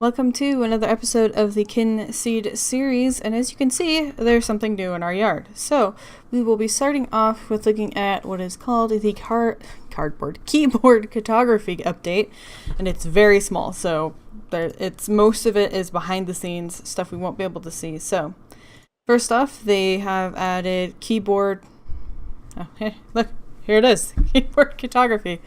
Welcome to another episode of the Kynseed series, and as you can see, there's something new in our yard. So, we will be starting off with looking at what is called the keyboard cartography update, and it's very small, so most of it is behind the scenes, stuff we won't be able to see. So, first off, they have added keyboard... Oh, hey, look, here it is, keyboard cartography.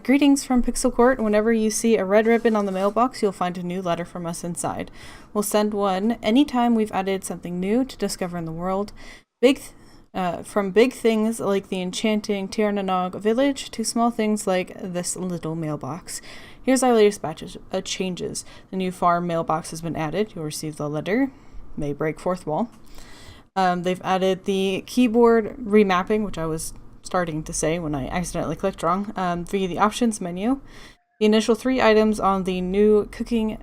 Greetings from Pixel Court. Whenever you see a red ribbon on the mailbox, you'll find a new letter from us inside. We'll send one anytime we've added something new to discover in the world. From big things like the enchanting Tirnanog village to small things like this little mailbox. Here's our latest batch of changes. The new farm mailbox has been added. You'll receive the letter. May break fourth wall. They've added the keyboard remapping, which I was starting to say when I accidentally clicked wrong, via the options menu. The initial 3 items on the new cooking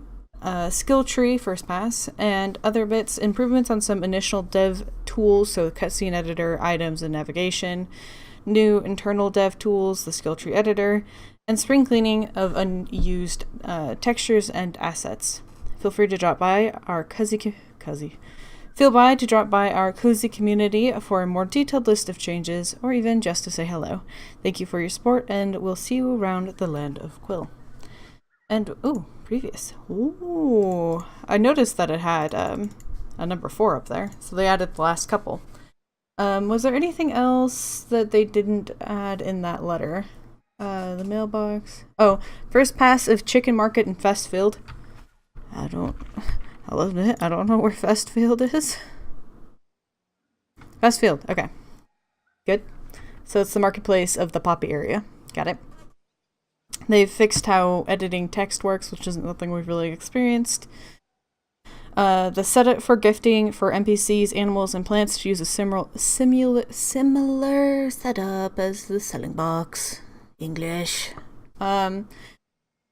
skill tree first pass, and other bits, improvements on some initial dev tools, so cutscene editor, items, and navigation, new internal dev tools, the skill tree editor, and spring cleaning of unused textures and assets. Feel free to drop by our cozy community for a more detailed list of changes, or even just to say hello. Thank you for your support, and we'll see you around the land of Quill. And, previous. I noticed that it had a number 4 up there, so they added the last couple. Was there anything else that they didn't add in that letter? The mailbox. Oh, first pass of Chicken Market in Festfield. I'll admit, I don't know where Festfield is. Festfield, okay. Good. So it's the marketplace of the Poppy area. Got it. They've fixed how editing text works, which isn't something we've really experienced. The setup for gifting for NPCs, animals, and plants to use a similar setup as the selling box. English.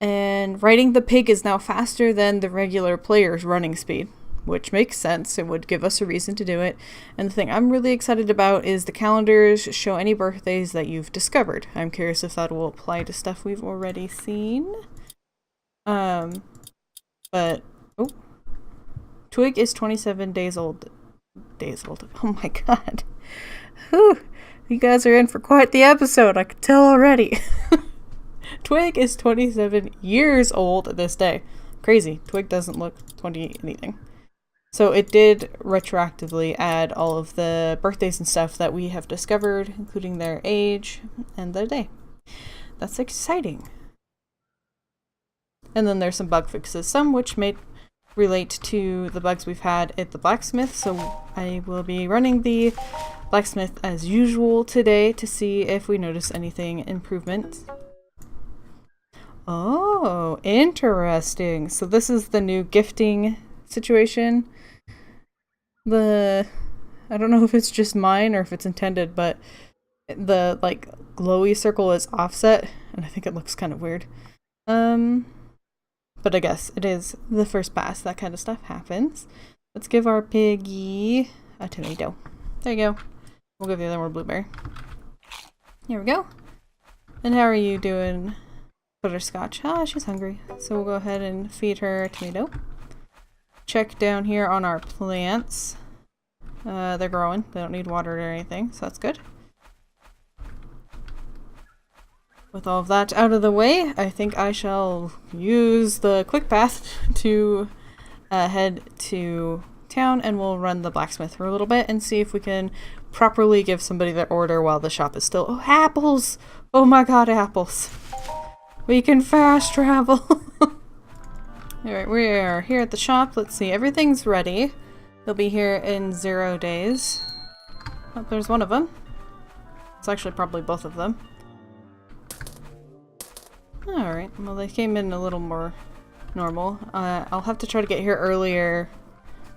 And riding the pig is now faster than the regular player's running speed, which makes sense. It would give us a reason to do it. And the thing I'm really excited about is the calendars show any birthdays that you've discovered. I'm curious if that will apply to stuff we've already seen. Twig is 27 days old. Oh my god. Whew. You guys are in for quite the episode, I could tell already. Twig is 27 years old this day. Crazy. Twig doesn't look 20 anything. So it did retroactively add all of the birthdays and stuff that we have discovered, including their age and their day. That's exciting. And then there's some bug fixes, some which may relate to the bugs we've had at the blacksmith. So I will be running the blacksmith as usual today to see if we notice anything improvement. Oh, interesting. So this is the new gifting situation. I don't know if it's just mine or if it's intended, but the glowy circle is offset, and I think it looks kind of weird. But I guess it is the first pass. That kind of stuff happens. Let's give our piggy a tomato. There you go. We'll give the other one a blueberry. Here we go. And how are you doing, Butterscotch? She's hungry. So we'll go ahead and feed her a tomato. Check down here on our plants. They're growing. They don't need water or anything, so that's good. With all of that out of the way, I think I shall use the quick path to head to town, and we'll run the blacksmith for a little bit and see if we can properly give somebody their order while the shop is still... Oh, apples! Oh my god, apples! We can fast travel! Alright, we are here at the shop. Let's see, everything's ready. They'll be here in 0 days. Oh, there's one of them. It's actually probably both of them. Alright, well they came in a little more normal. I'll have to try to get here earlier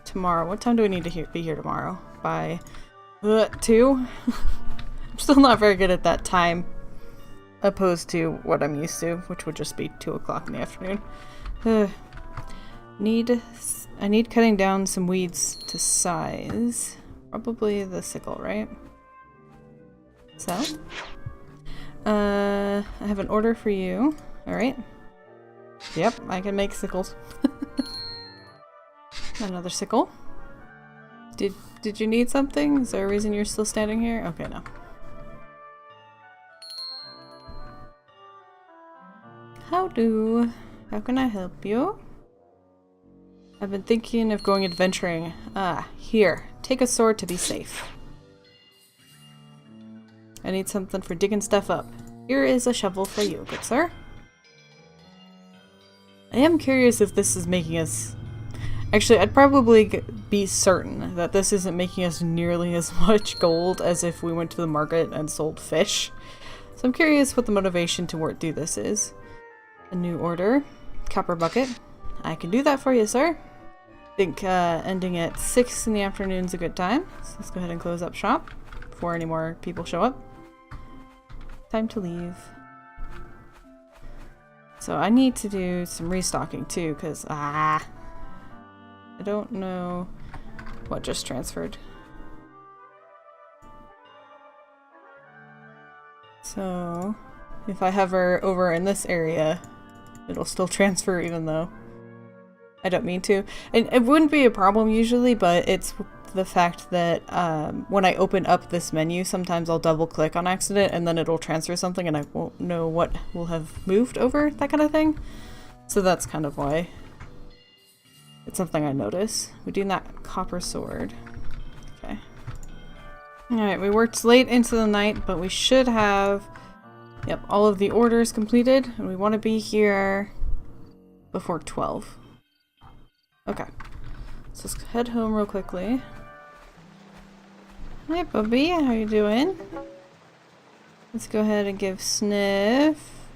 tomorrow. What time do we need to be here tomorrow? By 2? I'm still not very good at that time, opposed to what I'm used to, which would just be 2 o'clock in the afternoon. I need cutting down some weeds to size. Probably the sickle, right? So, I have an order for you. Alright. Yep, I can make sickles. Another sickle. Did you need something? Is there a reason you're still standing here? Okay, no. How can I help you? I've been thinking of going adventuring. Ah, here. Take a sword to be safe. I need something for digging stuff up. Here is a shovel for you, good sir. I am curious if this is making us... Actually, I'd probably be certain that this isn't making us nearly as much gold as if we went to the market and sold fish. So I'm curious what the motivation to do this is. A new order. Copper bucket. I can do that for you, sir. I think ending at 6 in the afternoon is a good time. So let's go ahead and close up shop before any more people show up. Time to leave. So I need to do some restocking too, because I don't know what just transferred. So if I hover over in this area, it'll still transfer even though I don't mean to. And it wouldn't be a problem usually, but it's the fact that when I open up this menu, sometimes I'll double click on accident and then it'll transfer something and I won't know what will have moved over, that kind of thing. So that's kind of why it's something I notice. We're doing that copper sword. Okay. Alright, we worked late into the night, but we should have, yep, all of the orders completed, and we want to be here before 12. Okay. So let's head home real quickly. Hi, Bubby. How you doing? Let's go ahead and give Sniff.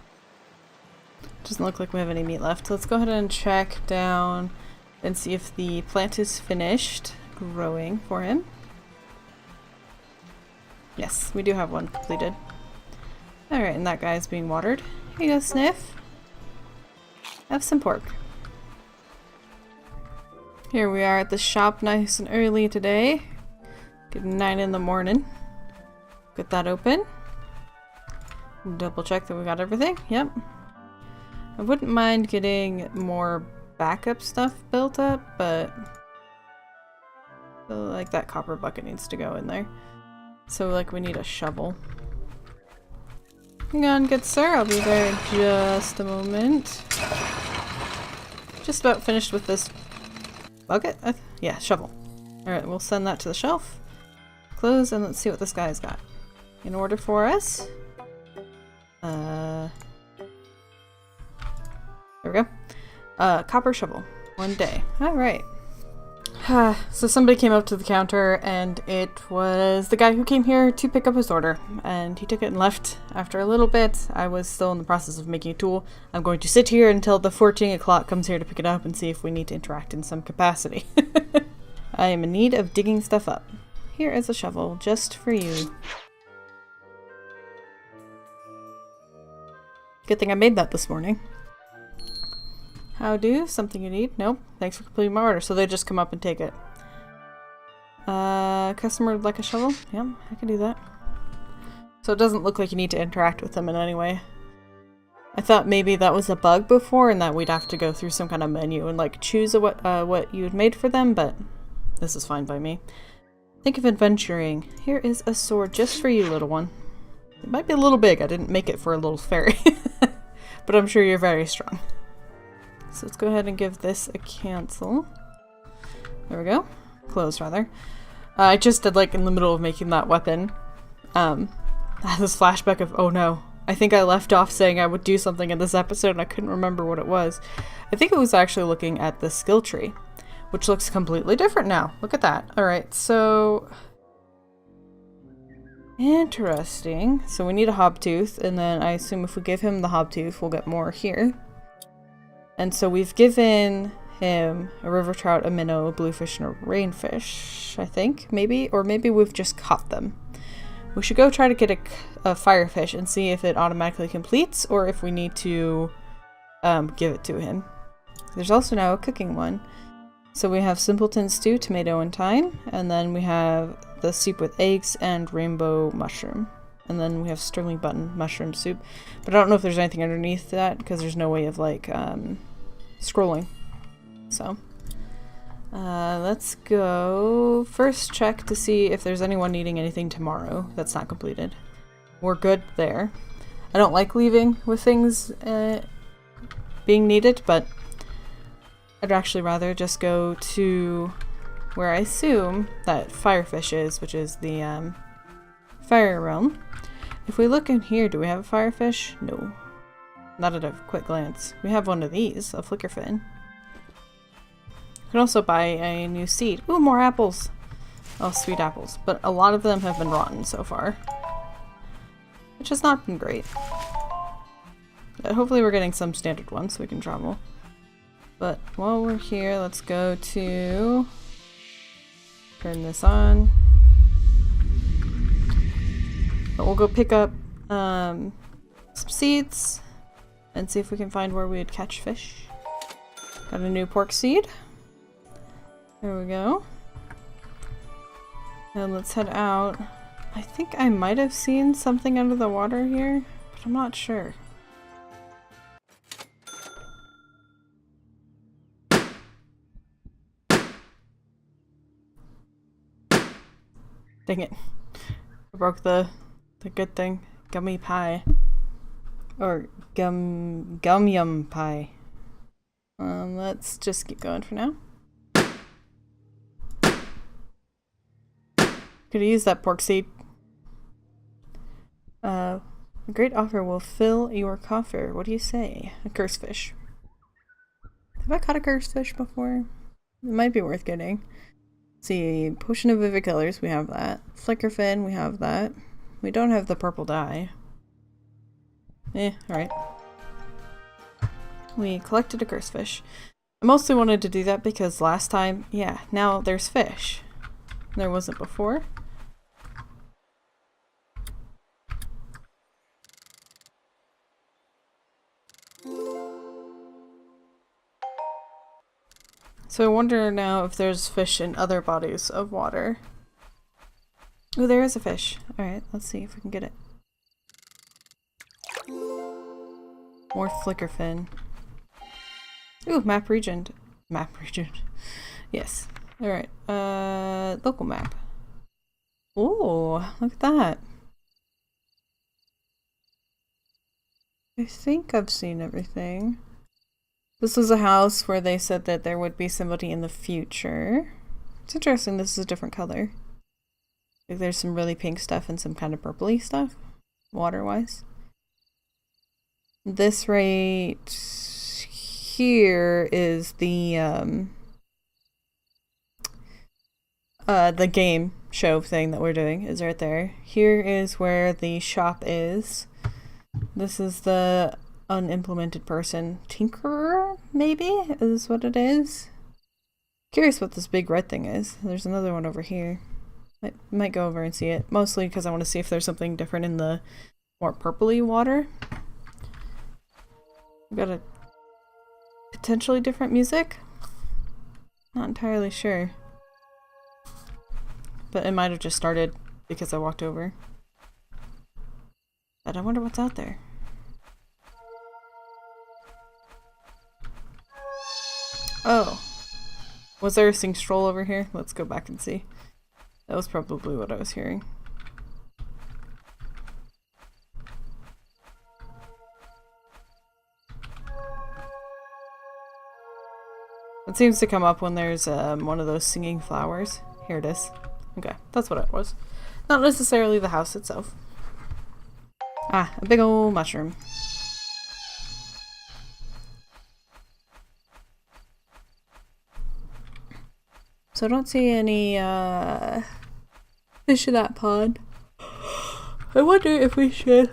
Doesn't look like we have any meat left. So let's go ahead and check down and see if the plant is finished growing for him. Yes, we do have one completed. Alright, and that guy is being watered. Here you go, Sniff. Have some pork. Here we are at the shop nice and early today. Getting 9 in the morning. Get that open. Double check that we got everything. Yep. I wouldn't mind getting more backup stuff built up, but I feel like that copper bucket needs to go in there. So like we need a shovel. Hang on, good sir. I'll be there in just a moment. Just about finished with this bucket? Yeah, shovel. Alright, we'll send that to the shelf. Close, and let's see what this guy's got in order for us. There we go. Copper shovel. 1 day. Alright. So somebody came up to the counter, and it was the guy who came here to pick up his order. And he took it and left after a little bit. I was still in the process of making a tool. I'm going to sit here until the 14 o'clock comes here to pick it up and see if we need to interact in some capacity. I am in need of digging stuff up. Here is a shovel, just for you. Good thing I made that this morning. How do? Something you need? Nope. Thanks for completing my order. So they just come up and take it. Customer would like a shovel? Yep, I can do that. So it doesn't look like you need to interact with them in any way. I thought maybe that was a bug before and that we'd have to go through some kind of menu and like choose what you had made for them, but this is fine by me. Think of adventuring. Here is a sword just for you, little one. It might be a little big. I didn't make it for a little fairy. But I'm sure you're very strong. So let's go ahead and give this a cancel. There we go. Close, rather. I just did, like, in the middle of making that weapon, I had this flashback of, oh no, I think I left off saying I would do something in this episode and I couldn't remember what it was. I think it was actually looking at the skill tree, which looks completely different now. Look at that. Alright, so... interesting. So we need a hobtooth, and then I assume if we give him the hobtooth, we'll get more here. And so we've given him a river trout, a minnow, a bluefish, and a rainfish, I think, maybe? Or maybe we've just caught them. We should go try to get a firefish and see if it automatically completes, or if we need to give it to him. There's also now a cooking one. So we have simpleton stew, tomato and thyme, and then we have the soup with eggs and rainbow mushroom. And then we have sterling button mushroom soup. But I don't know if there's anything underneath that because there's no way of like scrolling. So let's go first check to see if there's anyone needing anything tomorrow that's not completed. We're good there. I don't like leaving with things being needed, but I'd actually rather just go to where I assume that firefish is, which is the fire realm. If we look in here, do we have a firefish? No. Not at a quick glance. We have one of these, a flickerfin. You can also buy a new seed. Ooh, more apples! Oh, sweet apples. But a lot of them have been rotten so far, which has not been great. But hopefully we're getting some standard ones so we can travel. But while we're here, let's go to... turn this on. But we'll go pick up some seeds and see if we can find where we'd catch fish. Got a new pork seed. There we go. And let's head out. I think I might have seen something under the water here, but I'm not sure. Dang it. I broke the good thing. Gummy pie. Or gum yum pie. Let's just keep going for now. Could have used that pork seed. A great offer will fill your coffer. What do you say? A curse fish. Have I caught a curse fish before? It might be worth getting. Let's see, potion of vivid colors, we have that. Flickerfin, we have that. We don't have the purple dye. Alright. We collected a curse fish. I mostly wanted to do that because last time, yeah, now there's fish. There wasn't before. So I wonder now if there's fish in other bodies of water. Oh, there is a fish. Alright, let's see if we can get it. More flickerfin. Ooh, map region. Map region. Yes. Alright, local map. Ooh, look at that. I think I've seen everything. This was a house where they said that there would be somebody in the future. It's interesting this is a different color. Like there's some really pink stuff and some kind of purpley stuff, water-wise. This right here is the game show thing that we're doing is right there. Here is where the shop is. This is the unimplemented person. Tinkerer, maybe, is what it is. Curious what this big red thing is. There's another one over here. I might go over and see it. Mostly because I want to see if there's something different in the more purpley water. We've got a potentially different music. Not entirely sure. But it might have just started because I walked over. But I wonder what's out there. Oh. Was there a sing stroll over here? Let's go back and see. That was probably what I was hearing. It seems to come up when there's one of those singing flowers. Here it is. Okay, that's what it was. Not necessarily the house itself. Ah, a big old mushroom. So I don't see any fish in that pond. I wonder if we should...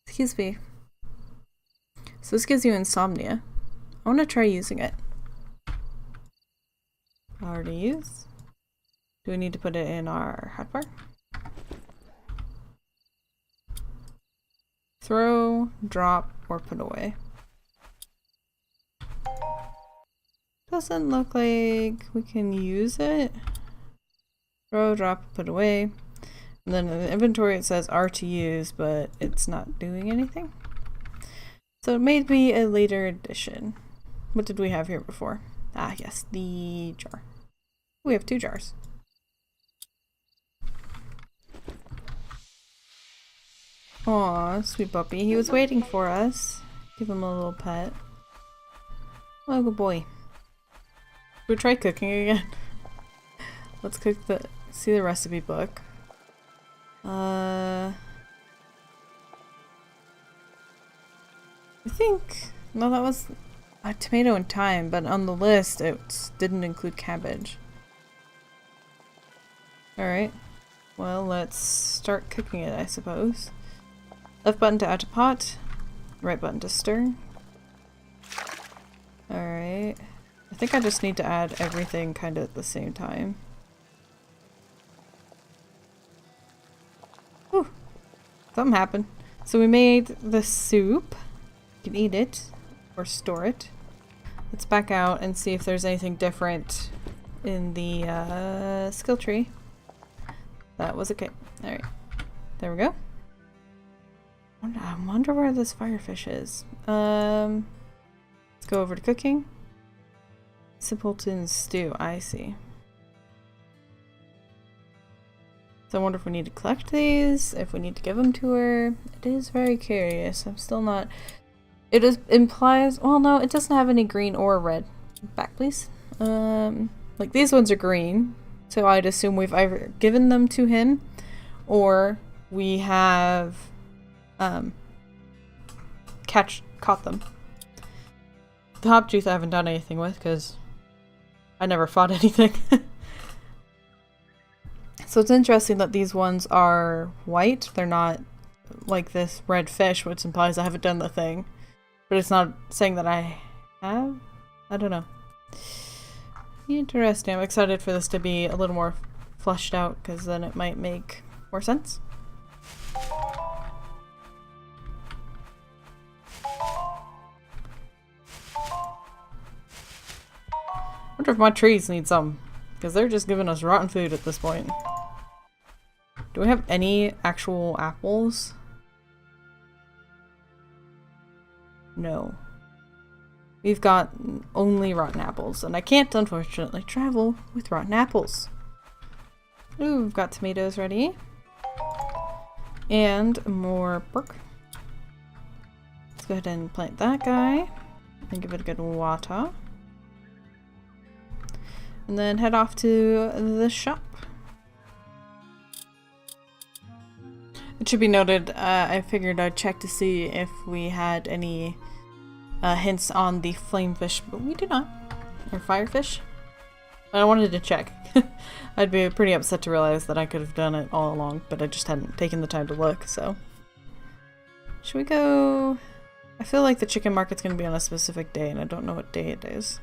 Excuse me. So this gives you insomnia. I want to try using it. Already use. Do we need to put it in our hotbar? Throw, drop, or put away. Doesn't look like we can use it. Throw, drop, put away. And then in the inventory it says R to use, but it's not doing anything. So it may be a later addition. What did we have here before? Ah, yes, the jar. We have 2 jars. Aw, sweet puppy. He was waiting for us. Give him a little pet. Oh, good boy. Should we try cooking again? Let's see the recipe book. I think, no, that was a tomato and thyme, but on the list it didn't include cabbage. Alright, well, let's start cooking it, I suppose. Left button to add to pot, right button to stir. Alright, I think I just need to add everything kind of at the same time. Whew, something happened. So we made the soup. You can eat it or store it. Let's back out and see if there's anything different in the skill tree. That was okay. Alright, there we go. I wonder where this firefish is. Let's go over to cooking. Simpleton stew, I see. So I wonder if we need to collect these, if we need to give them to her. It is very curious. I'm still not... implies... Well, no, it doesn't have any green or red. Back, please. Like, these ones are green. So I'd assume we've either given them to him, or we have... caught them. The hoptooth I haven't done anything with because I never fought anything. So it's interesting that these ones are white. They're not like this red fish, which implies I haven't done the thing. But it's not saying that I have? I don't know. Interesting. I'm excited for this to be a little more fleshed out because then it might make more sense. I wonder if my trees need some, because they're just giving us rotten food at this point. Do we have any actual apples? No. We've got only rotten apples, and I can't, unfortunately, travel with rotten apples. Ooh, we've got tomatoes ready. And more pork. Let's go ahead and plant that guy. And give it a good water. And then head off to the shop. It should be noted, I figured I'd check to see if we had any hints on the flamefish, but we do not. Or firefish. But I wanted to check. I'd be pretty upset to realize that I could have done it all along, but I just hadn't taken the time to look, so. Should we go... I feel like the chicken market's going to be on a specific day, and I don't know what day it is.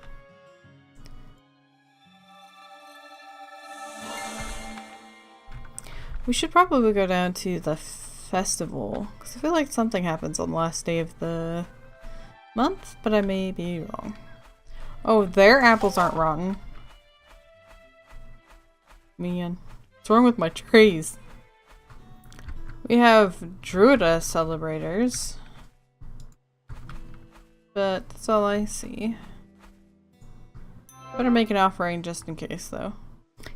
We should probably go down to the festival, because I feel like something happens on the last day of the month, but I may be wrong. Oh, their apples aren't rotten. Man, what's wrong with my trees? We have Druida celebrators, but that's all I see. Better make an offering just in case, though.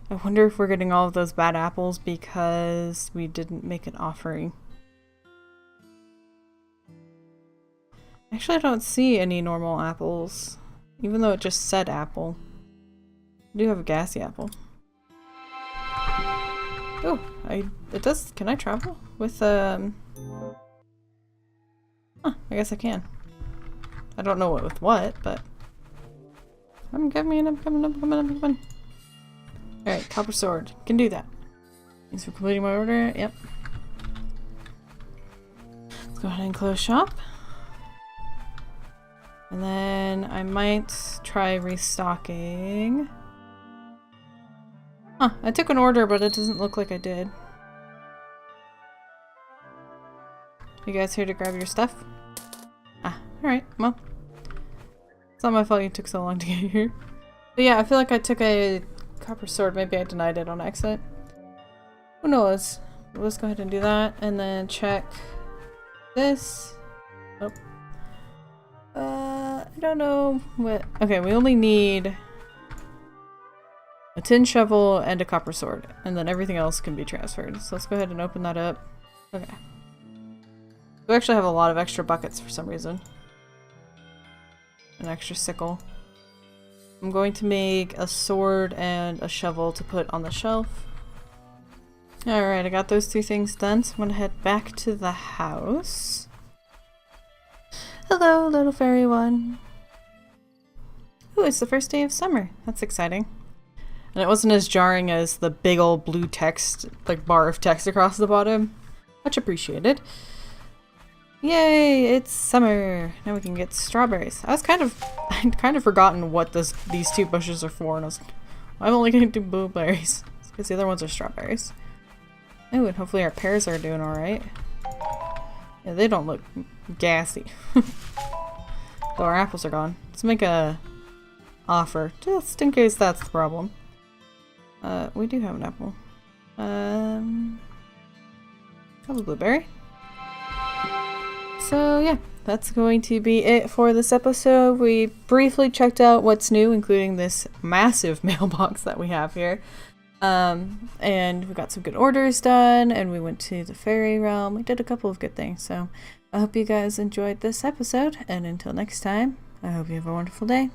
I wonder if we're getting all of those bad apples because we didn't make an offering. Actually, I don't see any normal apples, even though it just said apple. I do have a gassy apple. Oh, it does. Can I travel with Huh, I guess I can. I don't know with what, but I'm coming. Alright, copper sword. Can do that. Thanks for completing my order. Yep. Let's go ahead and close shop. And then I might try restocking. Huh, I took an order, but it doesn't look like I did. You guys here to grab your stuff? Ah, alright, well. It's not my fault you took so long to get here. But yeah, I feel like I took a copper sword. Maybe I denied it on accident. Who knows? let's go ahead and do that, and then check this. Oh. I don't know what. Okay, we only need a tin shovel and a copper sword, and then everything else can be transferred. So let's go ahead and open that up. Okay. We actually have a lot of extra buckets for some reason. An extra sickle. I'm going to make a sword and a shovel to put on the shelf. Alright, I got those two things done, so I'm gonna head back to the house. Hello, little fairy one. Ooh, it's the first day of summer. That's exciting. And it wasn't as jarring as the big old blue text, like bar of text across the bottom. Much appreciated. Yay, it's summer. Now we can get strawberries. I'd kind of forgotten what these two bushes are for, and I was like, I'm only gonna do blueberries. Because the other ones are strawberries. Oh, and hopefully our pears are doing alright. Yeah, they don't look gassy. Though our apples are gone. Let's make a offer, just in case that's the problem. We do have an apple. Have a blueberry. So yeah, that's going to be it for this episode. We briefly checked out what's new, including this massive mailbox that we have here. And we got some good orders done, and we went to the fairy realm. We did a couple of good things, so I hope you guys enjoyed this episode, and until next time, I hope you have a wonderful day.